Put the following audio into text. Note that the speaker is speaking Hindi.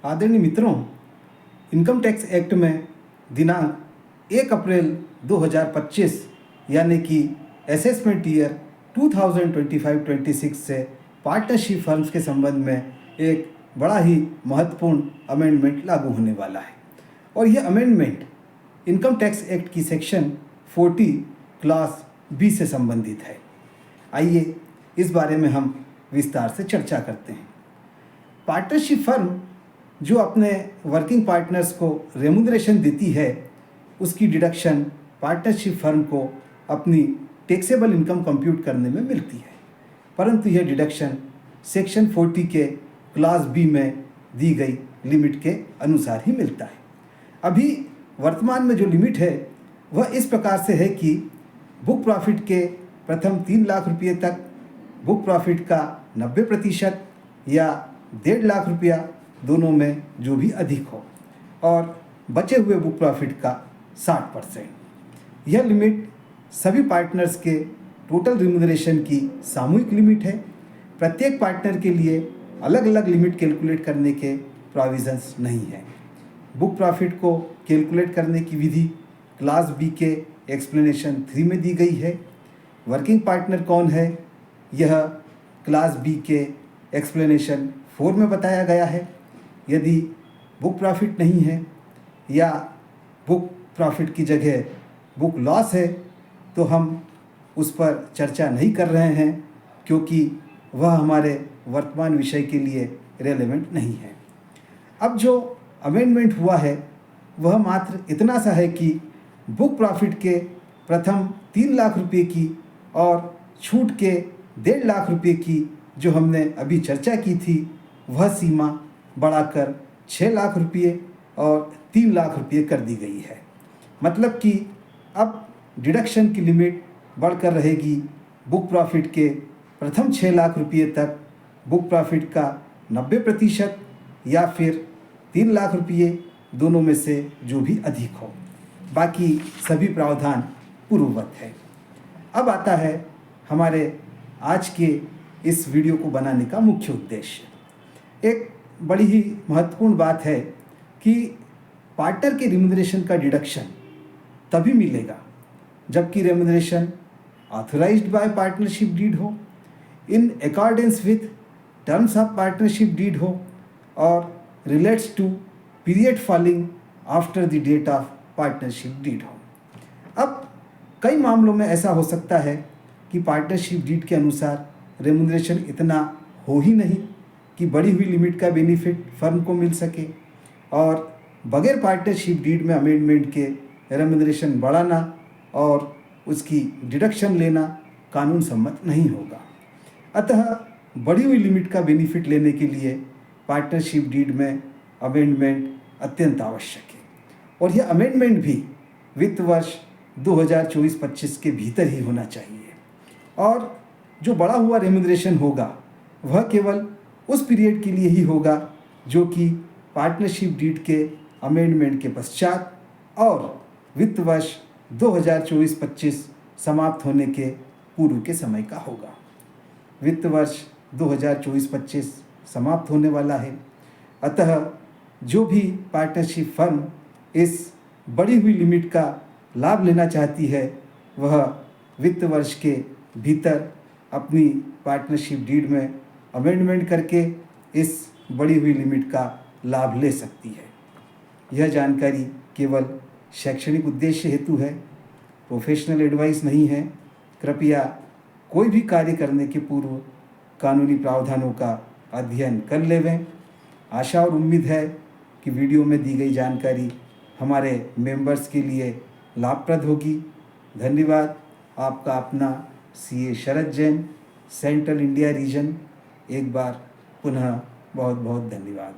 आदरणीय मित्रों, इनकम टैक्स एक्ट में दिनांक 1 अप्रैल 2025 यानी कि असेसमेंट ईयर 2025-26 से पार्टनरशिप फर्म्स के संबंध में एक बड़ा ही महत्वपूर्ण अमेंडमेंट लागू होने वाला है। और यह अमेंडमेंट इनकम टैक्स एक्ट की सेक्शन 40 क्लास बी से संबंधित है। आइए इस बारे में हम विस्तार से चर्चा करते हैं। पार्टनरशिप फर्म जो अपने वर्किंग पार्टनर्स को रेमुनरेशन देती है, उसकी डिडक्शन पार्टनरशिप फर्म को अपनी टैक्सेबल इनकम कंप्यूट करने में मिलती है, परंतु यह डिडक्शन सेक्शन 40 के क्लास बी में दी गई लिमिट के अनुसार ही मिलता है। अभी वर्तमान में जो लिमिट है वह इस प्रकार से है कि बुक प्रॉफिट के प्रथम 3 लाख रुपये तक बुक प्रॉफिट का 90% या 1.5 लाख रुपया दोनों में जो भी अधिक हो, और बचे हुए बुक प्रॉफिट का 60%। यह लिमिट सभी पार्टनर्स के टोटल रिम्यूनरेशन की सामूहिक लिमिट है। प्रत्येक पार्टनर के लिए अलग अलग लिमिट कैलकुलेट करने के प्रोविजंस नहीं है। बुक प्रॉफिट को कैलकुलेट करने की विधि क्लास बी के एक्सप्लेनेशन 3 में दी गई है। वर्किंग पार्टनर कौन है, यह क्लास बी के एक्सप्लेनेशन 4 में बताया गया है। यदि बुक प्रॉफिट नहीं है या बुक प्रॉफिट की जगह बुक लॉस है तो हम उस पर चर्चा नहीं कर रहे हैं, क्योंकि वह हमारे वर्तमान विषय के लिए रेलेवेंट नहीं है। अब जो अमेंडमेंट हुआ है वह मात्र इतना सा है कि बुक प्रॉफिट के प्रथम 3 लाख रुपये की और छूट के 1.5 लाख रुपये की जो हमने अभी चर्चा की थी, वह सीमा बढ़ाकर 6 लाख रुपये और 3 लाख रुपये कर दी गई है। मतलब कि अब डिडक्शन की लिमिट बढ़कर रहेगी बुक प्रॉफिट के प्रथम 6 लाख रुपये तक बुक प्रॉफिट का 90% या फिर 3 लाख रुपये, दोनों में से जो भी अधिक हो। बाकी सभी प्रावधान पूर्ववत है। अब आता है हमारे आज के इस वीडियो को बनाने का मुख्य उद्देश्य। एक बड़ी ही महत्वपूर्ण बात है कि पार्टनर के रिम्यूनरेशन का डिडक्शन तभी मिलेगा जबकि remuneration authorised by partnership deed हो, in accordance with terms of partnership deed हो और relates to period falling after the date of partnership deed हो। अब कई मामलों में ऐसा हो सकता है कि पार्टनरशिप डीड के अनुसार रेम्यूनरेशन इतना हो ही नहीं कि बढ़ी हुई लिमिट का बेनिफिट फर्म को मिल सके, और बगैर पार्टनरशिप डीड में अमेंडमेंट के रेम्यूनरेशन बढ़ाना और उसकी डिडक्शन लेना कानून सम्मत नहीं होगा। अतः बढ़ी हुई लिमिट का बेनिफिट लेने के लिए पार्टनरशिप डीड में अमेंडमेंट अत्यंत आवश्यक है, और यह अमेंडमेंट भी वित्त वर्ष 2024-25 के भीतर ही होना चाहिए। और जो बढ़ा हुआ रेम्यूनरेशन होगा वह केवल उस पीरियड के लिए ही होगा जो कि पार्टनरशिप डीड के अमेंडमेंट के पश्चात और वित्त वर्ष 2024-25 समाप्त होने के पूर्व के समय का होगा। वित्त वर्ष 2024-25 समाप्त होने वाला है, अतः जो भी पार्टनरशिप फर्म इस बढ़ी हुई लिमिट का लाभ लेना चाहती है वह वित्त वर्ष के भीतर अपनी पार्टनरशिप डीड में अमेंडमेंट करके इस बढ़ी हुई लिमिट का लाभ ले सकती है। यह जानकारी केवल शैक्षणिक उद्देश्य हेतु है, प्रोफेशनल एडवाइस नहीं है। कृपया कोई भी कार्य करने के पूर्व कानूनी प्रावधानों का अध्ययन कर लेवें। आशा और उम्मीद है कि वीडियो में दी गई जानकारी हमारे मेंबर्स के लिए लाभप्रद होगी। धन्यवाद। आपका अपना CA Sharad Jain, central India region. एक बार पुनः बहुत बहुत धन्यवाद।